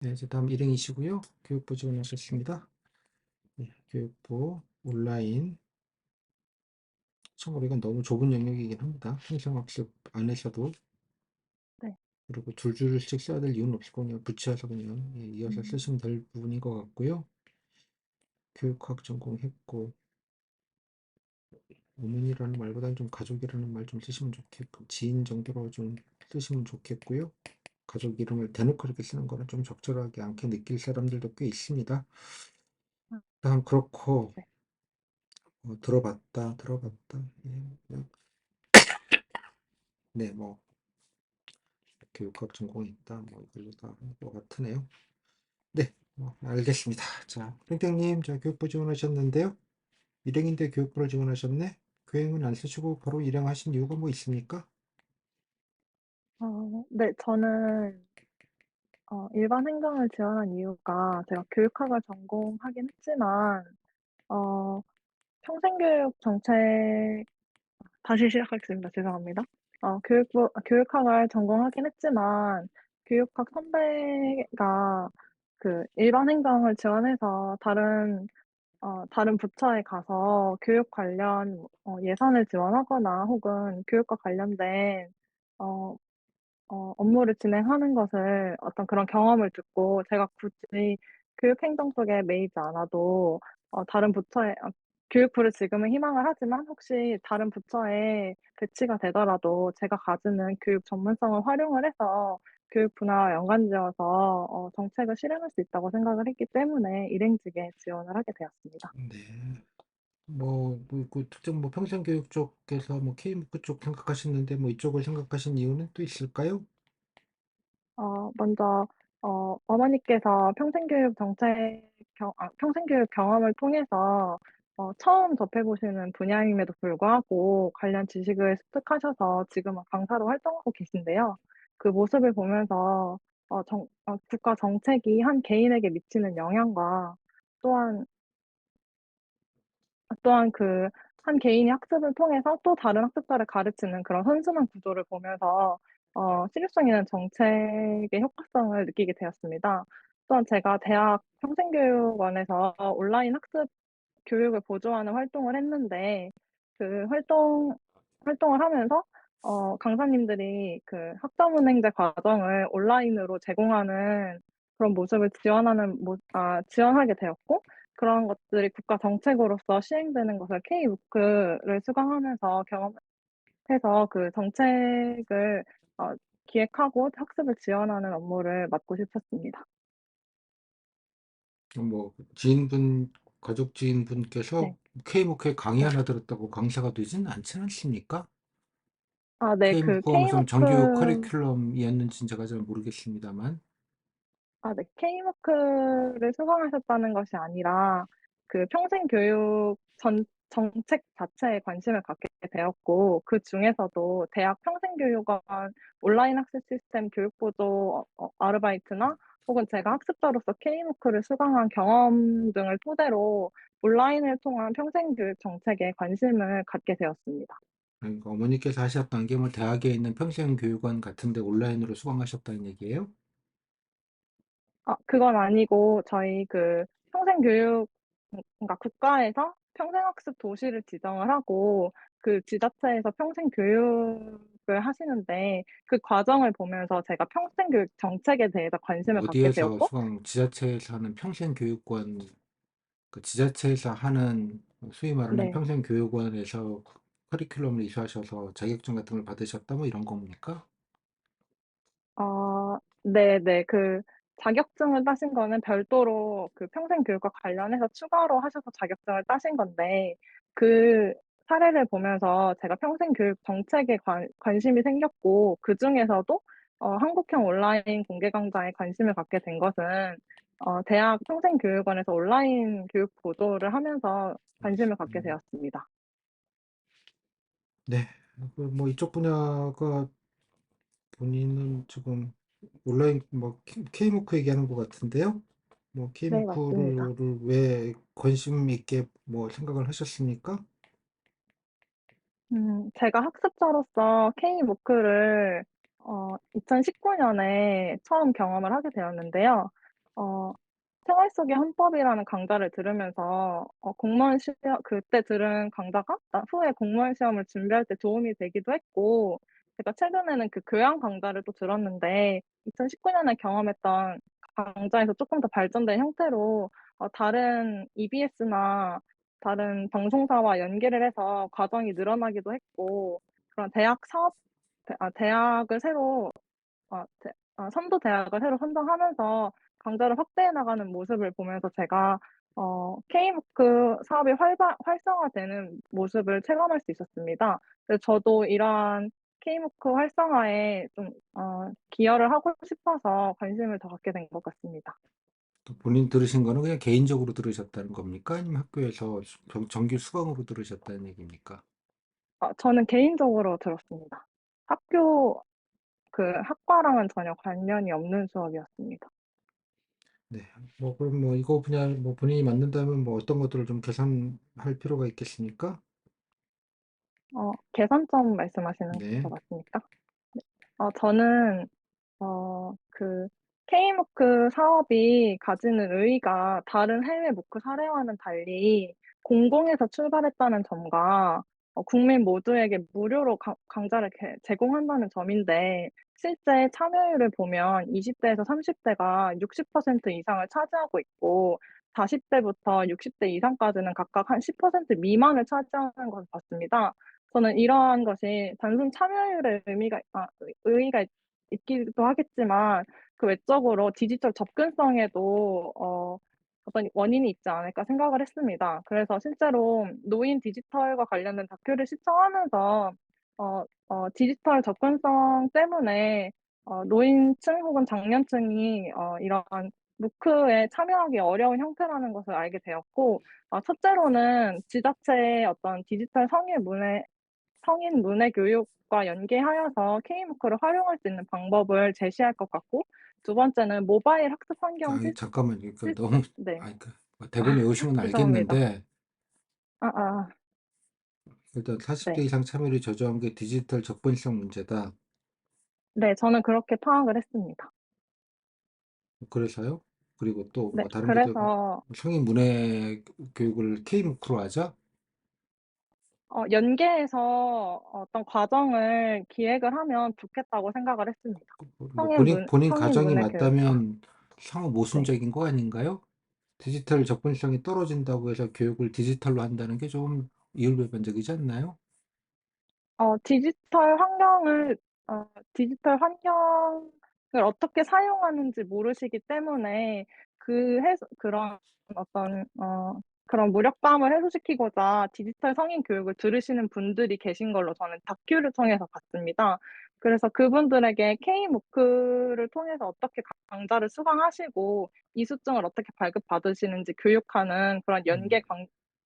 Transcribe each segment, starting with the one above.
네, 이제 다음 일행이시고요. 교육부 지원하셨습니다. 네, 교육부 온라인. 참고로 이건 너무 좁은 영역이긴 합니다. 행정학습 안에서도. 네. 그리고 줄줄씩 써야 될 이유는 없이 그냥 붙여서 그냥 이어서 음. 쓰시면 될 부분인 것 같고요. 교육학 전공했고, 어머니라는 말보다는 좀 가족이라는 말 좀 쓰시면 좋겠고, 지인 정도로 좀 쓰시면 좋겠고요. 가족 이름을 대놓고 이렇게 쓰는 거는 좀 적절하지 않게 느낄 사람들도 꽤 있습니다. 아 다음 그렇고 네. 들어봤다. 예, 네, 뭐 교육학 전공이 있다. 뭐 이걸로 다 한 것 같으네요. 네, 알겠습니다. 자, 땡땡님, 자 교육부 지원하셨는데요. 일행인데 교육부를 지원하셨네. 교행은 안 쓰시고 바로 일행하신 이유가 뭐 있습니까? 네. 저는 일반 행정을 지원한 이유가 제가 교육학을 전공하긴 했지만 어 평생교육 정책 다시 시작하겠습니다. 죄송합니다. 교육학을 전공하긴 했지만 교육학 선배가 그 일반 행정을 지원해서 다른 부처에 가서 교육 관련 예산을 지원하거나 혹은 교육과 관련된 어 업무를 진행하는 것을 어떤 그런 경험을 듣고 제가 굳이 교육 행정 쪽에 매이지 않아도 다른 부처에 교육부를 지금은 희망을 하지만 혹시 다른 부처에 배치가 되더라도 제가 가지는 교육 전문성을 활용을 해서 교육 분야와 연관지어서 정책을 실행할 수 있다고 생각을 했기 때문에 일행직에 지원을 하게 되었습니다. 네. 그 특정 평생교육 쪽에서 K문구 쪽 생각하셨는데 이쪽을 생각하신 이유는 또 있을까요? 먼저 어머니께서 평생교육 경험을 통해서 처음 접해 보시는 분야임에도 불구하고 관련 지식을 습득하셔서 지금은 강사로 활동하고 계신데요. 그 모습을 보면서 국가 정책이 한 개인에게 미치는 영향과 또한 그 한 개인이 학습을 통해서 또 다른 학습자를 가르치는 그런 선순환 구조를 보면서 실효성 있는 정책의 효과성을 느끼게 되었습니다. 또한 제가 대학 평생교육원에서 온라인 학습 교육을 보조하는 활동을 했는데 그 활동을 하면서 강사님들이 그 학점은행제 과정을 온라인으로 제공하는 그런 모습을 지원하게 되었고 그런 것들이 국가 정책으로서 시행되는 것을 K무크를 수강하면서 경험해서 그 정책을 어 기획하고 학습을 지원하는 업무를 맡고 싶었습니다. 지인분, 가족 지인분께서 네. K문구에 강의 네. 하나 들었다고 강사가 되진 않지 않습니까? 네. 그 K문구가 무슨 정규 K무크 커리큘럼이었는지는 제가 잘 모르겠습니다만. 네. K무크를 수강하셨다는 것이 아니라 그 평생 교육 정책 자체에 관심을 갖게 되었고 그중에서도 대학 평생교육원 온라인 학습 시스템 교육 보조 아르바이트나 혹은 제가 학습자로서 K무크를 수강한 경험 등을 토대로 온라인을 통한 평생 교육 정책에 관심을 갖게 되었습니다. 그러니까 어머니께서 하셨던 게 대학에 있는 평생교육원 같은 데 온라인으로 수강하셨다는 얘기예요? 그건 아니고 저희 그 평생교육 그러니까 국가에서 평생학습 도시를 지정을 하고 그 지자체에서 평생교육을 하시는데 그 과정을 보면서 제가 평생교육 정책에 대해서 관심을 갖게 어디에서 되었고 지자체에서 하는 평생교육원, 그 지자체에서 하는 소위 말하는 네. 평생교육원에서 커리큘럼을 이수하셔서 자격증 같은 걸 받으셨다 이런 겁니까? 네네. 그 자격증을 따신 거는 별도로 그 평생교육과 관련해서 추가로 하셔서 자격증을 따신 건데 그 사례를 보면서 제가 평생교육 정책에 관심이 생겼고 그중에서도 한국형 온라인 공개 강좌에 관심을 갖게 된 것은 대학 평생교육원에서 온라인 교육 보조를 하면서 관심을 갖게 음, 되었습니다. 네. 이쪽 분야가 본인은 지금 온라인 K무크 얘기하는 것 같은데요. 네 맞습니다. K무크를 왜 관심 있게 생각을 하셨습니까? 제가 학습자로서 K무크를 2019 년에 처음 경험을 하게 되었는데요. 어 생활 속의 헌법이라는 강좌를 들으면서 공무원 시험 그때 들은 강좌가 나 후에 공무원 시험을 준비할 때 도움이 되기도 했고, 제가 최근에는 그 교양 강좌를 또 들었는데 2019 년에 경험했던 강좌에서 쪼끔 더 발전된 형태로 다른 EBS나 다른 방송사와 연계를 해서 과정이 늘어나기도 했고, 그런 대학 사업 대학을 새로 선도 대학을 새로 선정하면서 강좌를 확대해 나가는 모습을 보면서 제가 K무크 사업이 활성화되는 모습을 체감할 수 있었습니다. 그래서 저도 이러한 K무크 활성화에 좀 기여를 하고 싶어서 관심을 더 갖게 된 것 같습니다. 또 본인 들으신 거는 그냥 개인적으로 들으셨다는 겁니까? 아니면 학교에서 정규 수강으로 들으셨다는 얘기입니까? 저는 개인적으로 들었습니다. 학교 학과랑은 전혀 관련이 없는 수업이었습니다. 네. 뭐 그럼 뭐 이거 그냥 뭐 본인이 맞는다면 뭐 어떤 것들을 좀 개선할 필요가 있겠습니까? 개선점 말씀하시는 거 네. 맞습니까? 네. 저는 K무크 사업이 가지는 의의가 다른 해외 무크 사례와는 달리 공공에서 출발했다는 점과 국민 모두에게 무료로 강좌를 제공한다는 점인데, 실제 참여율을 보면 20대에서 30대가 60% 이상을 차지하고 있고 40대부터 60대 이상까지는 각각 한 10% 미만을 차지하는 것을 봤습니다. 저는 이러한 것이 단순 참여율의 의의가 있기도 하겠지만 그 외적으로 디지털 접근성에도 어떤 원인이 있지 않을까 생각을 했습니다. 그래서 실제로 노인 디지털과 관련된 다큐를 시청하면서 디지털 접근성 때문에 노인층 혹은 장년층이 이러한 무크에 참여하기 어려운 형태라는 것을 알게 되었고, 첫째로는 지자체의 어떤 디지털 성인 문해 교육과 연계하여서 K무크를 활용할 수 있는 방법을 제시할 것 같고, 두 번째는 모바일 학습 환경 아, 잠깐만요. 그러니까 시 너무 네. 아, 그 대본 외우신 건 죄송합니다. 알겠는데 일단 40대 네. 이상 참여를 저조한 게 디지털 접근성 문제다. 네. 저는 그렇게 파악을 했습니다. 그래서요? 그리고 또 네. 뭐 다른 게 좀 그래서 성인 문해 교육을 K무크로 하자? 연계해서 어떤 과정을 기획을 하면 좋겠다고 생각을 했습니다. 뭐 본인 성인 가정이 문해 교육과. 맞다면 상호 네. 모순적인 거 아닌가요? 디지털 접근성이 떨어진다고 해서 교육을 디지털로 한다는 게 좀 이율배반적이지 않나요? 어 디지털 환경을 디지털 환경을 어떻게 사용하는지 모르시기 때문에 그런 어떤 그런 무력감을 해소시키고자 디지털 성인 교육을 들으시는 분들이 계신 걸로 저는 다큐를 통해서 봤습니다. 그래서 그분들에게 K무크를 통해서 어떻게 강좌를 수강하시고 이수증을 어떻게 발급받으시는지 교육하는 그런 음. 연계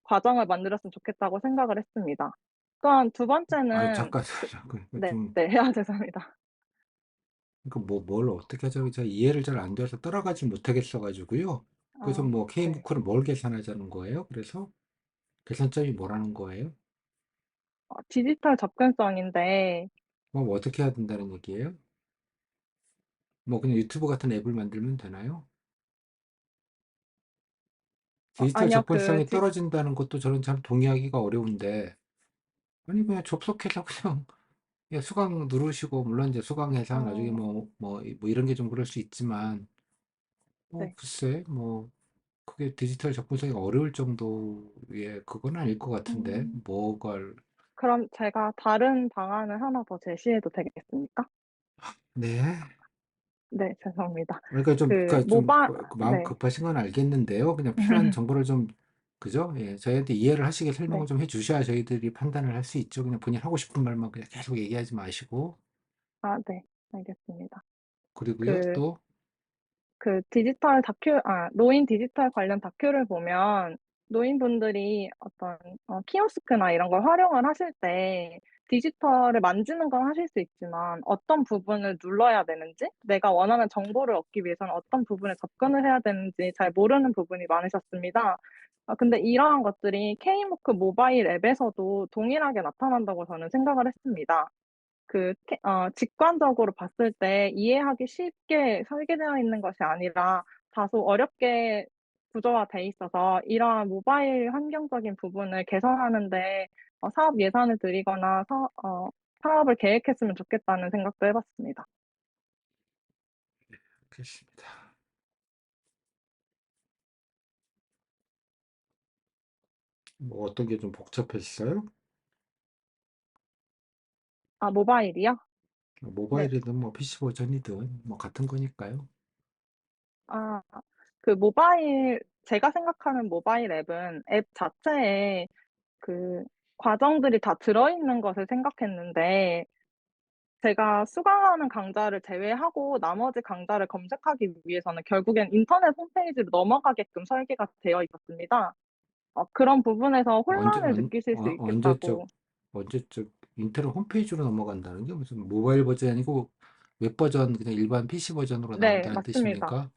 과정을 만들었으면 좋겠다고 생각을 했습니다. 또한 두 아, 번째는 잠깐, 잠깐. 네. 좀, 네. 죄송합니다. 그러니까 뭘 어떻게 하자고 제가 이해를 잘 안 돼서 따라가지 못하겠어 가지고요. 그래서 뭐 네. K무크를 뭘 계산하자는 거예요? 그래서 계산점이 뭐라는 거예요? 디지털 접근성인데 뭐 어떻게 해야 된다는 얘기예요? 뭐 그냥 유튜브 같은 앱을 만들면 되나요? 디지털 아니요. 접근성이 떨어진다는 것도 저는 참 동의하기가 어려운데, 아니, 그냥 접속해서 그냥, 예, 수강 누르시고, 물론 이제 수강해서 나중에 어 뭐 이런 게 좀 그럴 수 있지만, 네. 글쎄, 뭐, 그게 디지털 접근성이 어려울 정도의 그건 아닐 것 같은데, 음. 뭐가, 그럼 제가 다른 방안을 하나 더 제시해도 되겠습니까? 네. 네. 죄송합니다. 그러니까 좀 마음 네. 급하신 건 알겠는데요. 그냥 필요한 정보를 좀, 그죠? 예, 저희한테 이해를 하시게 설명을 네. 좀 해주셔야 저희들이 판단을 할 수 있죠. 그냥 본인 하고 싶은 말만 그냥 계속 얘기하지 마시고. 네. 알겠습니다. 그리고요, 그 또, 노인 디지털 관련 다큐를 보면 노인분들이 어떤 키오스크나 이런 걸 활용을 하실 때 디지털을 만지는 건 하실 수 있지만 어떤 부분을 눌러야 되는지, 내가 원하는 정보를 얻기 위해서는 어떤 부분에 접근을 해야 되는지 잘 모르는 부분이 많으셨습니다. 근데 이러한 것들이 K무크 모바일 앱에서도 동일하게 나타난다고 저는 생각을 했습니다. 직관적으로 봤을 때 이해하기 쉽게 설계되어 있는 것이 아니라 다소 어렵게 구조화돼 있어서 이러한 모바일 환경적인 부분을 개선하는 데 사업 예산을 들이거나 사업을 계획했으면 좋겠다는 생각도 해 봤습니다. 알겠습니다. 뭐 어떤 게 좀 복잡했어요? 아 모바일이요? 네. 모바일이든 뭐 PC 버전이든 뭐 같은 거니까요. 아 그 모바일 제가 생각하는 모바일 앱은 앱 자체에 그 과정들이 다 들어있는 것을 생각했는데 제가 수강하는 강좌를 제외하고 나머지 강좌를 검색하기 위해서는 결국엔 인터넷 홈페이지로 넘어가게끔 설계가 되어 있었습니다. 그런 부분에서 언제 혼란을 느끼실 수 언제적 있겠다고. 언제적 인터넷 홈페이지로 넘어간다는 게 무슨 모바일 버전이 아니고 웹 버전 그냥 일반 PC 버전으로 네 나온다는 맞습니다. 뜻입니까?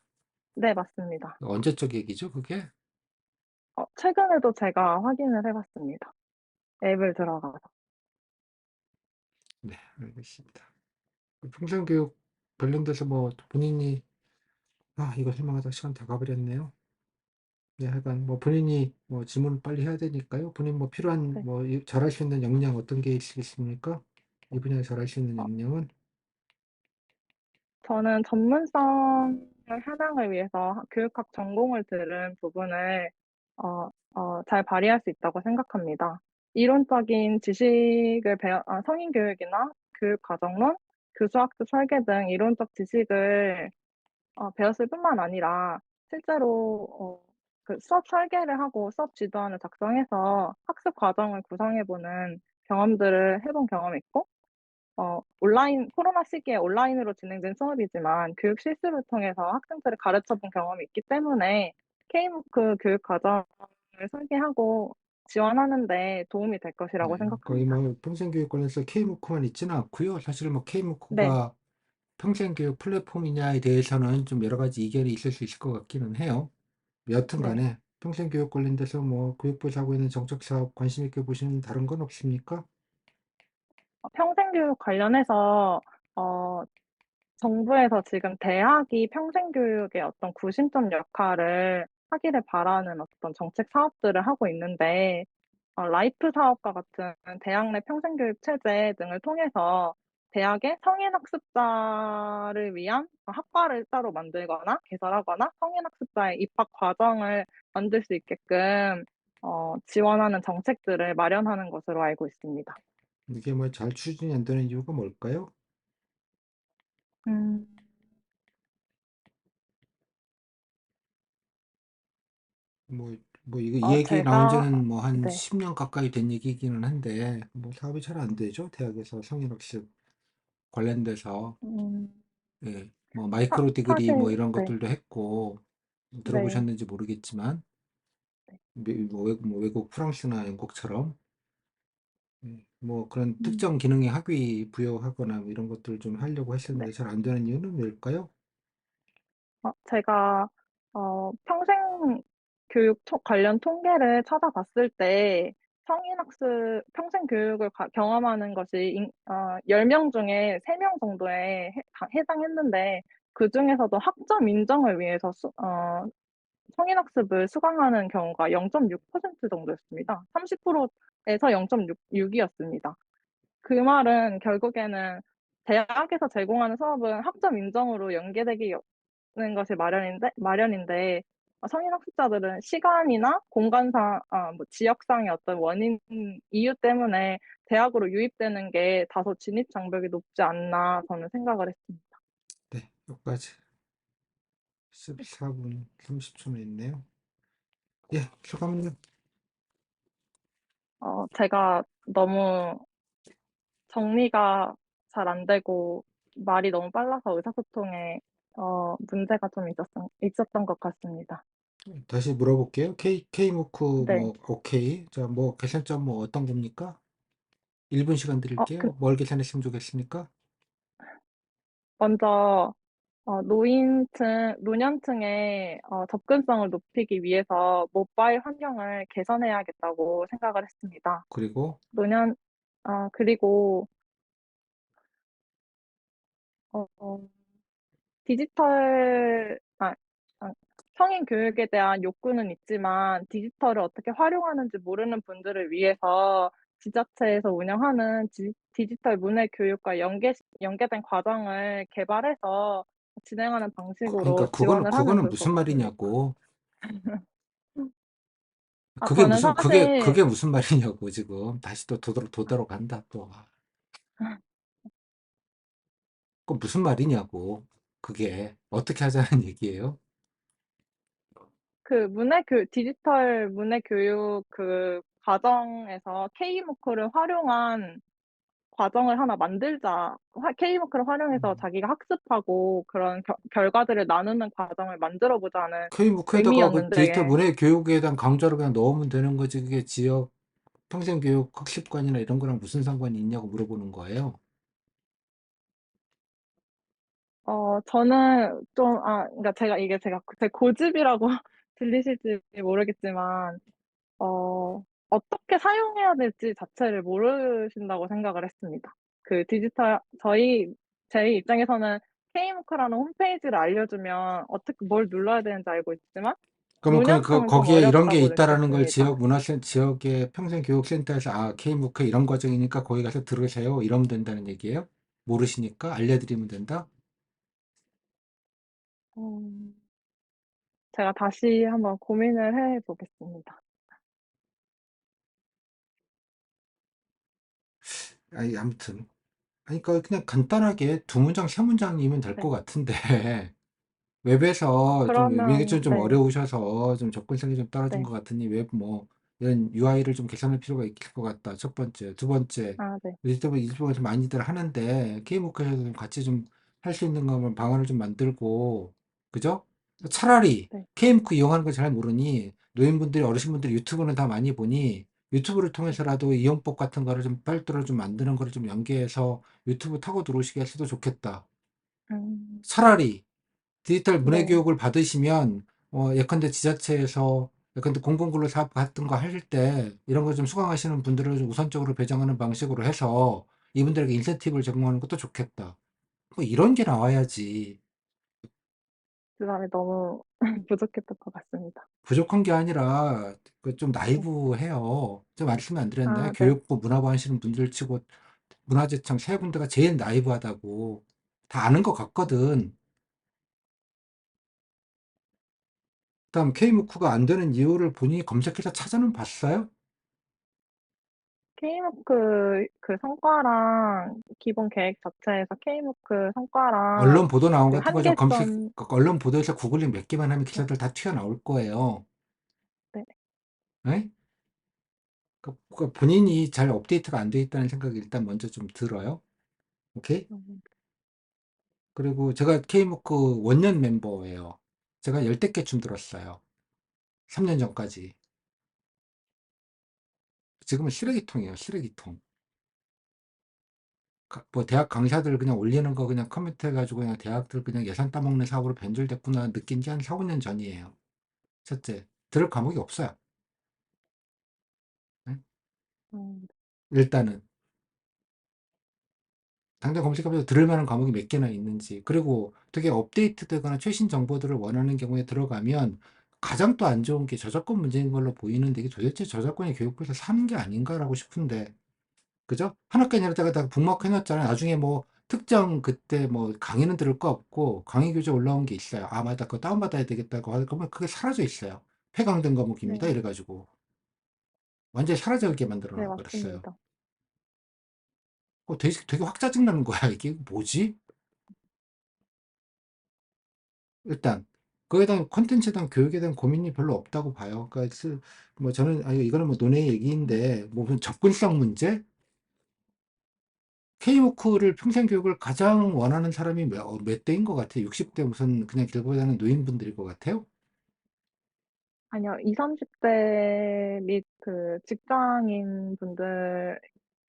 네 맞습니다. 언제적 얘기죠, 그게? 최근에도 제가 확인을 해 봤습니다. 앱을 들어가서. 네, 알겠습니다. 평생교육 관련돼서 뭐 본인이 이거 설명하다 시간 다 가버렸네요. 네, 하여간 뭐 본인이 뭐 질문을 빨리 해야 되니까요. 본인 뭐 필요한 네. 뭐 잘할 수 있는 역량 어떤 게 있으십니까? 이 분야에 잘할 수 있는 어 역량은 저는 전문성을 향상을 위해서 교육학 전공을 들은 부분을 잘 발휘할 수 있다고 생각합니다. 이론적인 지식을 성인 교육이나 교육 과정론, 교수학습 설계 등 이론적 지식을 배웠을 뿐만 아니라 실제로 그 수업 설계를 하고 수업 지도안을 작성해서 학습 과정을 구성해 보는 경험들을 해본 경험이 있고 코로나 시기에 온라인으로 진행된 수업이지만 교육 실습을 통해서 학생들을 가르쳐 본 경험이 있기 때문에 K무크 교육 과정을 설계하고 지원하는 데 도움이 될 것이라고 네, 거의 생각합니다. 뭐 평생교육 관련해서 K무크만 있지는 않고요. 사실 뭐 네. K무크가 평생교육 플랫폼이냐에 대해서는 좀 여러 가지 이견이 있을 수 있을 것 같기는 해요. 여튼 네. 간에 평생교육 관련돼서 뭐 교육부에서 하고 있는 정책 사업 관심 있게 보시는 다른 건 없습니까? 평생교육 관련해서 어 정부에서 지금 대학이 평생교육의 어떤 구심점 역할을 하기를 바라는 어떤 정책 사업들을 하고 있는데 라이프 사업과 같은 대학 내 평생교육 체제 등을 통해서 대학의 성인 학습자를 위한 학과를 따로 만들거나 개설하거나 성인 학습자의 입학 과정을 만들 수 있게끔 지원하는 정책들을 마련하는 것으로 알고 있습니다. 이게 뭐 잘 추진이 안 되는 이유가 뭘까요? 음. 뭐, 이거 이 얘기 나온 제가 지는 뭐 한 네. 10년 가까이 된 얘기이기는 한데, 뭐 사업이 잘 안 되죠. 대학에서 성인학습 관련돼서. 음. 예, 뭐 마이크로 디그리 뭐 사실 이런 네. 것들도 했고, 뭐 네. 들어보셨는지 모르겠지만, 네. 뭐 외국 프랑스나 영국처럼, 뭐 그런 음. 특정 기능에 학위 부여하거나 뭐 이런 것들 좀 하려고 네. 했었는데 잘 안 되는 이유는 뭘까요? 제가 평생 교육 관련 통계를 찾아봤을 때 성인 학습 평생 교육을 경험하는 것이 10명 중에 3명 정도에 해당했는데 그중에서도 학점 인정을 위해서 성인 학습을 수강하는 경우가 0.6% 정도였습니다. 30%에서 0.6이었습니다. 그 말은 결국에는 대학에서 제공하는 수업은 학점 인정으로 연계되기 는 것이 마련인데 성인 학습자들은 시간이나 공간상 뭐 지역상의 어떤 원인 이유 때문에 대학으로 유입되는 게 다소 진입 장벽이 높지 않나 저는 생각을 했습니다. 네, 여기까지 14분 30초나 있네요. 예, 소감은요? 제가 너무 정리가 잘 안 되고 말이 너무 빨라서 의사소통에 문제가 좀 있었던 것 같습니다. 다시 물어볼게요. K무크 네. 뭐 오케이. 자, 뭐 개선점 뭐 어떤 겁니까? 1분 시간 그 드릴게요. 뭘 개선했으면 좋겠습니까? 먼저 노년층의 접근성을 높이기 위해서 모바일 환경을 개선해야겠다고 생각을 했습니다. 그리고 노년, 그리고, 어, 어, 디지털, 성인 교육에 대한 욕구는 있지만 디지털을 어떻게 활용하는지 모르는 분들을 위해서 지자체에서 운영하는 디지털 문해 교육과 연계된 과정을 개발해서 진행하는 그러니까 방식으로 지원을 하면 그거는 좋을 것 무슨 같습니다. 말이냐고. 저는 사실 그게 무슨 말이냐고, 지금. 다시 또 도도로 간다, 또. 그 무슨 말이냐고. 그게. 어떻게 하자는 얘기예요? 디지털 문해 교육 그 과정에서 K무크를 활용한 과정을 하나 만들자. K무크를 활용해서 음. 자기가 학습하고 그런 결과들을 나누는 과정을 만들어 보자는 K무크에다가 그 디지털 의미였는데, 문해 교육에 대한 강좌를 그냥 넣으면 되는 거지. 그게 지역 평생교육 학습관이나 이런 거랑 무슨 상관이 있냐고 물어보는 거예요. 저는 좀, 그러니까 제가 제 고집이라고 들리실지 모르겠지만, 어떻게 사용해야 될지 자체를 모르신다고 생각을 했습니다. 그 제 입장에서는 K무크라는 홈페이지를 알려주면 어떻게 뭘 눌러야 되는지 알고 있지만, 그러면 문양상은 좀 거기에 이런 게 어렵다고 있다라는 걸 느꼈습니다. 지역의 평생교육센터에서, K무크 이런 과정이니까 거기 가서 들으세요. 이러면 된다는 얘기예요? 모르시니까 알려드리면 된다? 음, 제가 다시 한번 고민을 해보겠습니다. 아니, 아무튼. 아니, 그냥 간단하게 두 문장, 세 문장이면 될 것 네. 같은데. 웹에서 이게 그러면, 좀 네, 어려우셔서 좀 접근성이 좀 떨어진 네. 것 같으니 웹 이런 UI를 좀 개선할 필요가 있을 것 같다. 첫 번째. 두 번째. 네. 유튜브에서 많이들 하는데 K무크에서 좀 같이 좀 할 수 있는 거면 방안을 좀 만들고, 그죠? 차라리 네. K무크 이용하는 걸 잘 모르니 노인분들이, 어르신분들이 유튜브는 다 많이 보니 유튜브를 네. 통해서라도 이용법 같은 거를 좀 빨대로 좀 만드는 거를 좀 연계해서 유튜브 타고 들어오시게 해도 좋겠다. 음, 차라리 디지털 문해 네. 교육을 받으시면 예컨대 지자체에서 예컨대 공공근로 사업 같은 거 할 때 이런 거 좀 수강하시는 분들을 좀 우선적으로 배정하는 방식으로 해서 이분들에게 인센티브를 제공하는 것도 좋겠다. 뭐 이런 게 나와야지. 그 다음에 너무 부족했던 것 같습니다. 부족한 게 아니라 그 좀 네. 나이브해요. 좀 말씀 안 드렸나요? 네. 교육부 문화부 하시는 분들 치고 문화재청 세 군데가 제일 나이브하다고 다 아는 것 같거든. 그다음 K무크가 안 되는 이유를 본인이 검색해서 찾아는 봤어요? K무크 그 성과랑 기본 계획 자체에서 K무크 언론 성과랑 보도 나온 그 같은 거 좀 한계점, 언론 보도에서 구글링 몇 개만 하면 네. 기사들 다 튀어나올 거예요. 네. 에? 본인이 잘 업데이트가 안 돼 있다는 생각이 일단 먼저 좀 들어요. 오케이? 음, 그리고 제가 K무크 원년 멤버예요. 제가 열댓 개쯤 들었어요. 3년 전까지. 지금은 쓰레기통이에요, 쓰레기통. 뭐 대학 강사들 그냥 올리는 거 그냥 커뮤니티 해가지고 그냥 대학들 그냥 예산 따먹는 사업으로 변질됐구나 느낀 지 한 4, 5년 전이에요. 첫째, 들을 과목이 없어요. 네? 음, 일단은. 당장 검색하면서 들을 만한 과목이 몇 개나 있는지, 그리고 되게 업데이트되거나 최신 정보들을 원하는 경우에 들어가면 가장 또 안 좋은 게 저작권 문제인 걸로 보이는데, 이게 도대체 저작권이 교육부에서 사는 게 아닌가라고 싶은데, 그죠? 한 학기 내렸다가 다 북막 해놨잖아요. 나중에 뭐 특정 그때 뭐 강의는 들을 거 없고 강의 교재 올라온 게 있어요. 아, 맞다. 그거 다운받아야 되겠다고 하면 그게 사라져 있어요. 폐강된 과목입니다. 네. 이래가지고. 완전히 사라져게 만들어 네, 놔버렸어요. 맞습니다. 되게 확 짜증나는 거야. 이게 뭐지? 일단 그거에 대한 콘텐츠에 대한 교육에 대한 고민이 별로 없다고 봐요. 그러니까 뭐 저는 이거는 뭐 논의 얘기인데 뭐 무슨 접근성 문제? K워크를 평생 교육을 가장 원하는 사람이 몇 대인 것 같아요? 60대 무슨 그냥 길고 다니는 노인분들일 것 같아요? 아니요, 20, 30대 및 그 직장인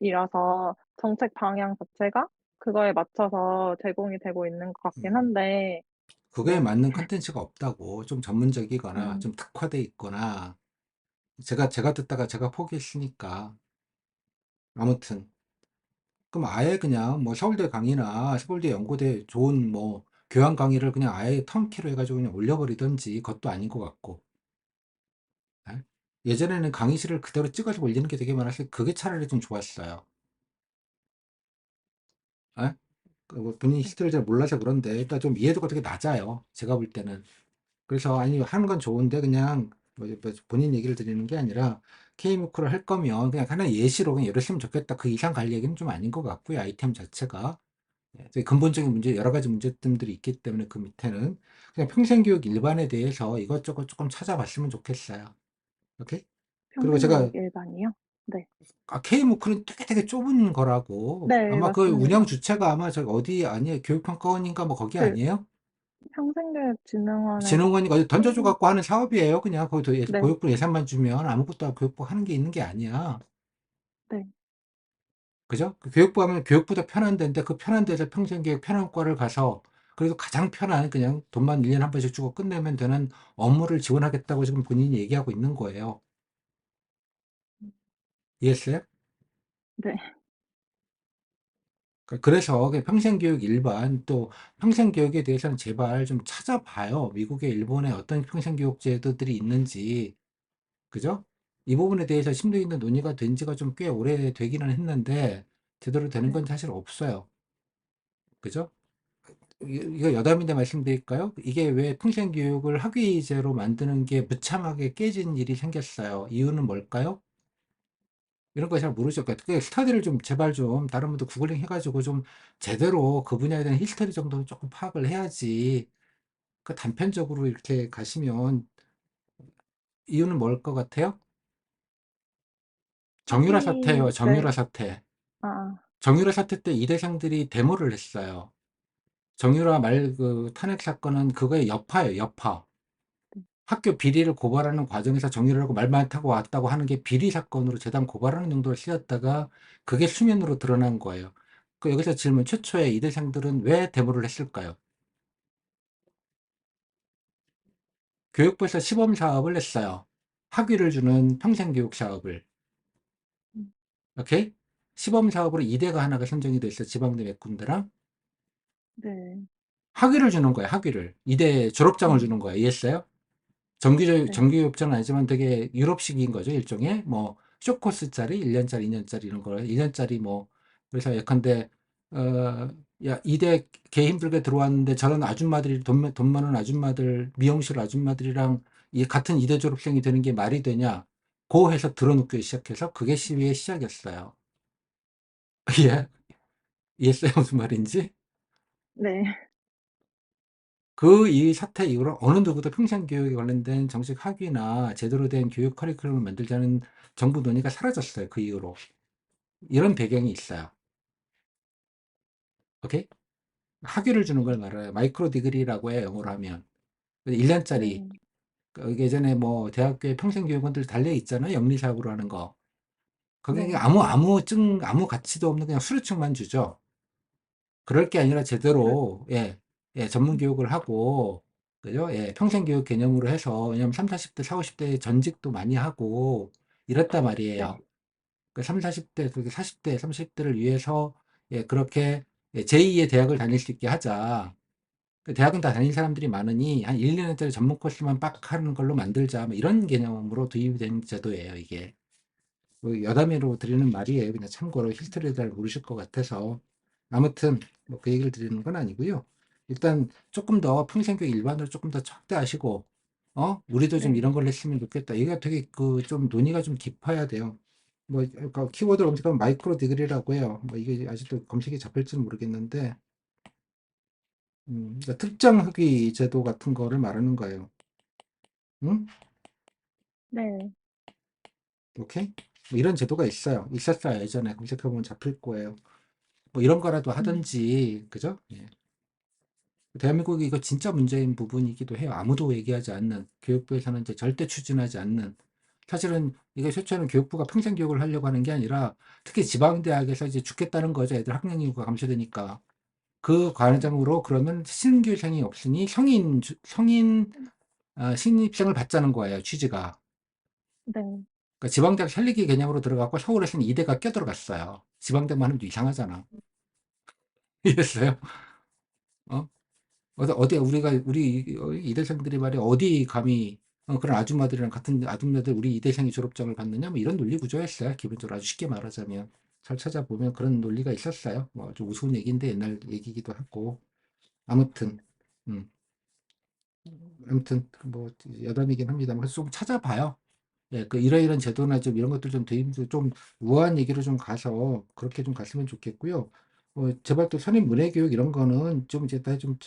분들이라서 정책 방향 자체가 그거에 맞춰서 제공이 되고 있는 것 같긴 음, 한데, 그거에 네. 맞는 컨텐츠가 없다고. 좀 전문적이거나 음, 좀 특화돼 있거나 제가 듣다가 제가 포기했으니까 아무튼 그럼 아예 그냥 뭐 서울대 강의나 서울대 연고대 좋은 뭐 교양 강의를 그냥 아예 턴키로 해가지고 그냥 올려버리든지 그것도 아닌 것 같고. 예? 예전에는 강의실을 그대로 찍어서 올리는 게 되게 많았어요. 그게 차라리 좀 좋았어요. 예? 뭐 본인 네. 히스토리를 잘 몰라서 그런데 일단 좀 이해도가 되게 낮아요. 제가 볼 때는. 그래서 아니 하는 건 좋은데 그냥 뭐 본인 얘기를 드리는 게 아니라 K무크를 할 거면 그냥 하나 예시로 그냥 이랬으면 좋겠다. 그 이상 갈 얘기는 좀 아닌 것 같고요. 아이템 자체가. 예, 되게 근본적인 문제, 여러 가지 문제점들이 있기 때문에 그 밑에는 그냥 평생교육 일반에 대해서 이것저것 조금 찾아봤으면 좋겠어요. 오케이? 그리고 제가 평생교육 일반이요? 네. K무크는 되게 좁은 거라고 네, 아마 그 운영 맞습니다. 주체가 아마 저 어디 아니에요? 교육평가원인가 뭐 거기 그 아니에요? 평생교육진흥원에서 진흥원이 어디 던져줘 K 갖고 하는 사업이에요. 그냥 거기서 네. 교육부 예산만 주면 아무것도 교육부 하는 게 있는 게 아니야. 네. 그죠? 그 교육부 하면 교육보다 편한 데인데 그 편한 데서 평생교육 편한과를 가서 그래도 가장 편한 그냥 돈만 1년에 한 번씩 주고 끝내면 되는 업무를 지원하겠다고 지금 본인이 얘기하고 있는 거예요. 이해했어요? 네. 그래서 그 평생교육 일반 또 평생교육에 대해서는 제발 좀 찾아봐요. 미국에 일본에 어떤 평생교육 제도들이 있는지. 그죠? 이 부분에 대해서 심도 있는 논의가 된 지가 좀 꽤 오래되기는 했는데 제대로 되는 네. 건 사실 없어요. 그죠? 이거 여담인데 말씀드릴까요? 이게 왜 평생교육을 학위제로 만드는 게 무참하게 깨진 일이 생겼어요. 이유는 뭘까요? 이런 거 잘 모르죠. 그러니까 스터디를 좀 제발 좀 다른 분들 구글링 해가지고 좀 제대로 그 분야에 대한 히스토리 정도는 조금 파악을 해야지. 그 단편적으로 이렇게 가시면 이유는 뭘 것 같아요? 정유라 사태예요. 학위 네. 정유라 사태. 아, 정유라 사태 때 이 대생들이 데모를 했어요. 정유라 말 그 탄핵 사건은 그거의 여파예요, 여파. 네. 학교 비리를 고발하는 과정에서 정유라라고 말만 타고 왔다고 하는 게 비리 사건으로 재단 고발하는 정도로 쓰였다가 그게 수면으로 드러난 거예요. 그 여기서 질문, 최초에 이 대생들은 왜 데모를 했을까요? 교육부에서 시범 사업을 냈어요. 학위를 주는 평생교육 사업을. 음. 오케이? 시범 사업으로 이대가 하나가 선정이 됐어요. 지방대 몇 군데랑. 네. 학위를 주는 거예요, 학위를. 이대 졸업장을 음. 주는 거예요. 이해했어요? 정규 네. 교육자는 아니지만 되게 유럽식인 거죠, 일종의. 뭐, 쇼코스짜리, 1년짜리, 2년짜리 이런 거, 1년짜리 뭐, 그래서 예컨대, 야, 이대 개 힘들게 들어왔는데 저런 아줌마들이, 돈 많은 아줌마들, 미용실 아줌마들이랑 이 같은 이대 졸업생이 되는 게 말이 되냐? 고 해서 들어눕기 시작해서 그게 시위의 시작이었어요. 예? 이해했어요? 무슨 말인지? 네. 그 이 사태 이후로 어느 누구도 평생교육에 관련된 정식 학위나 제대로 된 교육 커리큘럼을 만들자는 정부 논의가 사라졌어요. 그 이후로. 이런 배경이 있어요. 오케이? 학위를 주는 걸 말해요. 마이크로 디그리라고 해요. 영어로 하면. 1년짜리. 네. 예전에 뭐 대학교에 평생교육원들 달려 있잖아요. 영리사업으로 하는 거. 거기 네. 아무 가치도 없는 그냥 수료증만 주죠. 그럴 게 아니라 그래 제대로, 예, 예, 전문 교육을 하고, 그죠? 예, 평생 교육 개념으로 해서, 왜냐면 3, 40대, 4, 50대 전직도 많이 하고, 이랬단 네. 말이에요. 그 3, 40대, 그렇게 40대, 30대를 위해서, 예, 그렇게 제2의 대학을 다닐 수 있게 하자. 그 대학은 다 다닌 사람들이 많으니, 한 1, 2년짜리 전문 코스만 빡 하는 걸로 만들자. 뭐 이런 개념으로 도입이 된 제도예요, 이게. 그 여담으로 드리는 말이에요. 그냥 참고로 히스토리를 잘 모르실 것 같아서. 아무튼 뭐 그 얘기를 드리는 건 아니고요. 일단 조금 더 평생교육 일반으로 조금 더 확대하시고, 우리도 좀 네. 이런 걸 했으면 좋겠다. 이게 되게 그 좀 논의가 좀 깊어야 돼요. 뭐 그러니까 키워드를 검색하면 마이크로 디그리라고 해요. 뭐 이게 아직도 검색이 잡힐지는 모르겠는데, 그러니까 특정 학위 제도 같은 거를 말하는 거예요. 응? 네. 오케이? 뭐 이런 제도가 있어요. 있었어요. 예전에 검색해보면 잡힐 거예요. 뭐 이런 거라도 음. 하든지, 그죠? 예. 대한민국이 이거 진짜 문제인 부분이기도 해요. 아무도 얘기하지 않는, 교육부에서는 이제 절대 추진하지 않는. 사실은 이게 최초에는 교육부가 평생 교육을 하려고 하는 게 아니라 특히 지방대학에서 이제 죽겠다는 거죠. 애들 학령 인구가 감소되니까. 그 네. 과정으로 그러면 신규생이 없으니 성인 신입생을 받자는 거예요. 취지가. 네. 그러니까 지방대학 살리기 개념으로 들어갔고 서울에서는 이대가 껴들어갔어요. 지방대만 하면 또 이상하잖아. 이랬어요? 어? 어디 우리 이대생들이 말이야 어디 감히 그런 아줌마들이랑 같은 아줌마들 우리 이대생이 졸업장을 받느냐 뭐 이런 논리 구조였어요. 기본적으로 아주 쉽게 말하자면 잘 찾아보면 그런 논리가 있었어요. 뭐 아주 우스운 얘기인데 옛날 얘기기도 하고 아무튼 음, 아무튼 뭐 여담이긴 합니다만 그래서 좀 찾아봐요. 예, 그 이러이런 제도나 좀 이런 것들 좀 대입도 좀 우아한 얘기로 좀 가서 그렇게 좀 갔으면 좋겠고요. 제발 또 선임 문해 교육 이런 거는 좀 이제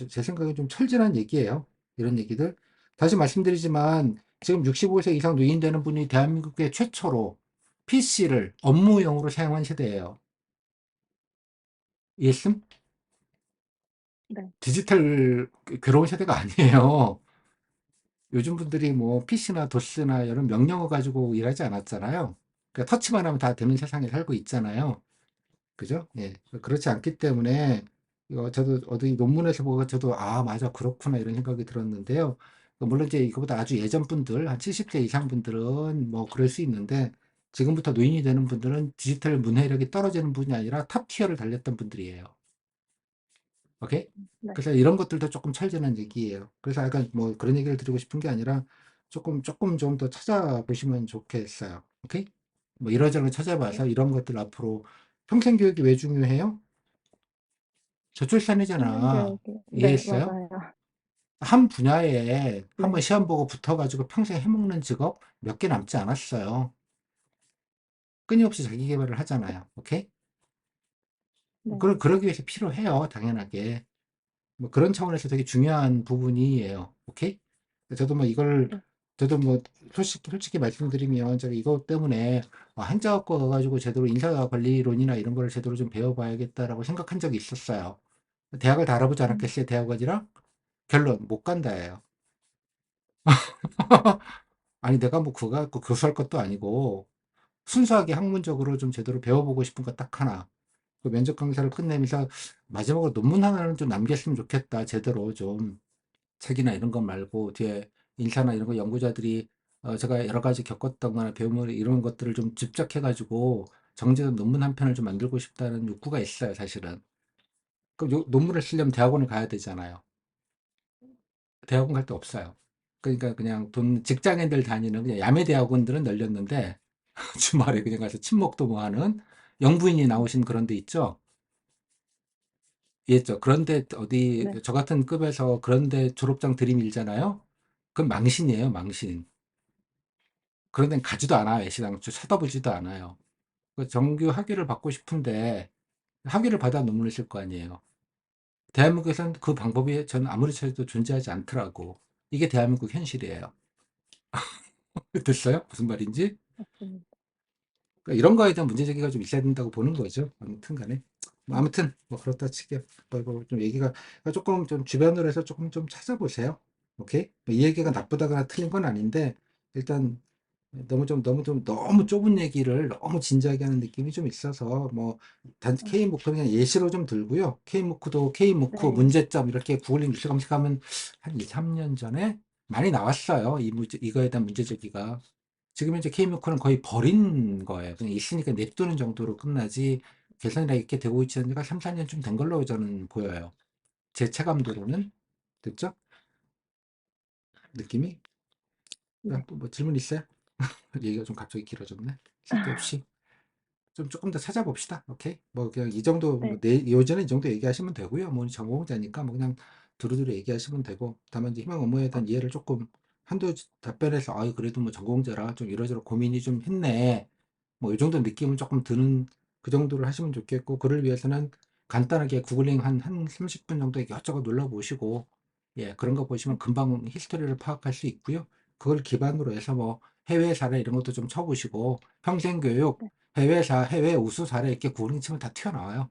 제 생각에 좀 철저한 얘기예요. 이런 얘기들. 다시 말씀드리지만 지금 65세 이상 노인되는 분이 대한민국의 최초로 PC를 업무용으로 사용한 세대예요. 이해했음? 네. 디지털 괴로운 세대가 아니에요. 요즘 분들이 뭐 PC나 도스나 이런 명령어 가지고 일하지 않았잖아요. 그러니까 터치만 하면 다 되는 세상에 살고 있잖아요. 그죠? 예. 그렇지 않기 때문에 이거 저도 어디 논문에서 보고 저도 아, 맞아. 그렇구나. 이런 생각이 들었는데요. 물론 이제 이거보다 아주 예전 분들, 한 70세 이상 분들은 뭐 그럴 수 있는데 지금부터 노인이 되는 분들은 디지털 문해력이 떨어지는 분이 아니라 탑 티어를 달렸던 분들이에요. 오케이? 네. 그래서 이런 것들도 조금 철저한 얘기예요. 그래서 약간 뭐 그런 얘기를 드리고 싶은 게 아니라 조금 좀 더 찾아보시면 좋겠어요. 오케이? 뭐 이러저러 네. 찾아봐서 이런 것들 앞으로 평생 교육이 왜 중요해요? 저출산이잖아. 평생교육이 네, 이해했어요? 맞아요. 한 분야에 한번 네. 시험 보고 붙어가지고 평생 해먹는 직업 몇 개 남지 않았어요. 끊임없이 자기 개발을 하잖아요. 오케이? 네. 그러기 위해서 필요해요. 당연하게. 뭐 그런 차원에서 되게 중요한 부분이에요. 오케이? 저도 뭐 이걸 네. 저도 뭐 솔직히 말씀드리면 제가 이것 때문에 한자학과 가가지고 제대로 인사관리론이나 이런 걸 제대로 좀 배워봐야겠다라고 생각한 적이 있었어요. 대학을 다 알아보지 음. 않았겠어요, 대학원이랑? 결론, 못 간다예요. 아니, 내가 뭐 그거 갖고 교수할 것도 아니고, 순수하게 학문적으로 좀 제대로 배워보고 싶은 거 딱 하나. 그 면접 강사를 끝내면서 마지막으로 논문 하나는 좀 남겼으면 좋겠다, 제대로 좀. 책이나 이런 것 말고, 뒤에 인사나 이런 거 연구자들이 제가 여러 가지 겪었던 거나 배우면 이런 것들을 좀 집적해가지고, 정제된 논문 한 편을 좀 만들고 싶다는 욕구가 있어요, 사실은. 그럼 논문을 쓰려면 대학원을 가야 되잖아요. 대학원 갈 데 없어요. 그러니까 그냥 직장인들 다니는 그냥 야매 대학원들은 널렸는데 주말에 그냥 가서 친목도 뭐 하는 영부인이 나오신 그런 데 있죠. 있죠. 그런데 어디 네. 저 같은 급에서 그런데 졸업장 들이밀잖아요. 그건 망신이에요, 망신. 그런 데는 가지도 않아요, 애시당 쳐다보지도 않아요. 그 정규 학위를 받고 싶은데 학위를 받아 논문을 쓸 거 아니에요. 대한민국에서는 그 방법이 저는 아무리 찾아도 존재하지 않더라고. 이게 대한민국 현실이에요. 됐어요? 무슨 말인지? 맞습니다. 그러니까 이런 거에 대한 문제 제기가 좀 있어야 된다고 보는 거죠. 아무튼 간에. 뭐 음. 아무튼 뭐 그렇다 치게. 뭐좀 얘기가 그러니까 조금 좀 주변으로 해서 조금 좀 찾아보세요. 오케이? 뭐이 얘기가 네. 나쁘다거나 틀린 건 아닌데 일단 너무 좁은 얘기를 너무 진지하게 하는 느낌이 좀 있어서 뭐 단지 아, K무크 그냥 예시로 좀 들고요. K무크도 K무크 네. 문제점 이렇게 구글링 뉴스 검색하면 한 2, 3년 전에 많이 나왔어요. 이거에 대한 문제 제기가. 지금 이제 K뮤크는 거의 버린 거예요. 그냥 있으니까 냅두는 정도로 끝나지 개선이나 이렇게 되고 있지 않은 지가 3, 4년쯤 된 걸로 저는 보여요. 제 체감도로는. 됐죠? 느낌이? 네. 또 뭐 질문 있어요? 얘기가 좀 갑자기 길어졌네. 쓸데없이. 좀 조금 더 찾아봅시다. 오케이? 뭐 그냥 이 정도 뭐 네. 요즘은 이 정도 얘기하시면 되고요. 뭐 전공자니까 뭐 그냥 두루두루 얘기하시면 되고 다만 이제 희망 업무에 아, 대한 이해를 조금 한두 답변해서 아유 그래도 뭐 전공자라 좀 이러저러 고민이 좀 했네. 뭐 이 정도 느낌은 조금 드는 그 정도를 하시면 좋겠고 그를 위해서는 간단하게 구글링 한 30분 정도 이것저것 눌러보시고 예 그런 거 보시면 네. 금방 히스토리를 파악할 수 있고요. 그걸 기반으로 해서 뭐 해외 사례 이런 것도 좀 쳐보시고 평생교육 네. 해외 우수 사례 이렇게 구글링 치면 다 튀어나와요.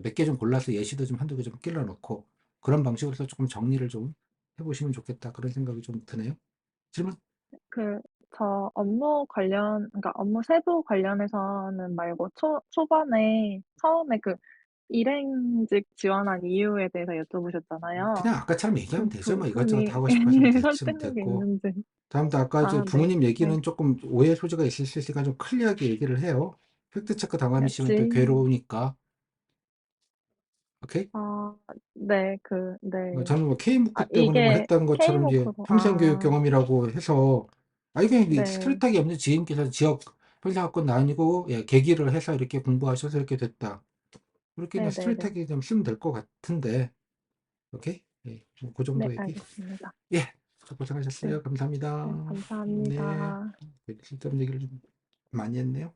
몇 개 좀 골라서 예시도 좀 한두 개 좀 끼워 넣고 그런 방식으로 해서 조금 정리를 좀 해보시면 좋겠다 그런 생각이 좀 드네요. 질문? 그 저 업무 관련 그러니까 업무 세부 관련해서는 말고 초반에 처음에 그 일행직 지원한 이유에 대해서 여쭤보셨잖아요. 그냥 아까처럼 얘기하면 그 되죠. 뭐 이것저것 부분이 다 하고 싶어 하시면 설득력이 됐고. 있는지. 다음도 아까 이제 아, 네. 부모님 네. 얘기는 조금 오해 소지가 있을 수 있으니까 좀 클리어하게 얘기를 해요. 팩트 체크 네. 당하시면 또 괴로우니까. 오케이? 네. 네. 저는 뭐 K무크 때문에 뭐 이게 했던 것처럼 이제 K모크로 평생교육 경험이라고 해서 이게 네. 스트레이트하게 없는 지인께서 지역 평생학권 다니고 예, 계기를 해서 이렇게 공부하셔서 이렇게 됐다. 그렇게 그냥 네네네. 스트레이트하게 좀 쓰면 될 것 같은데, 오케이? 예, 뭐그 네 정도 얘기. 알겠습니다. 예, 네. 고생하셨어요. 감사합니다. 네 네, 감사합니다. 쓸데없는 얘기를 좀 많이 했네요.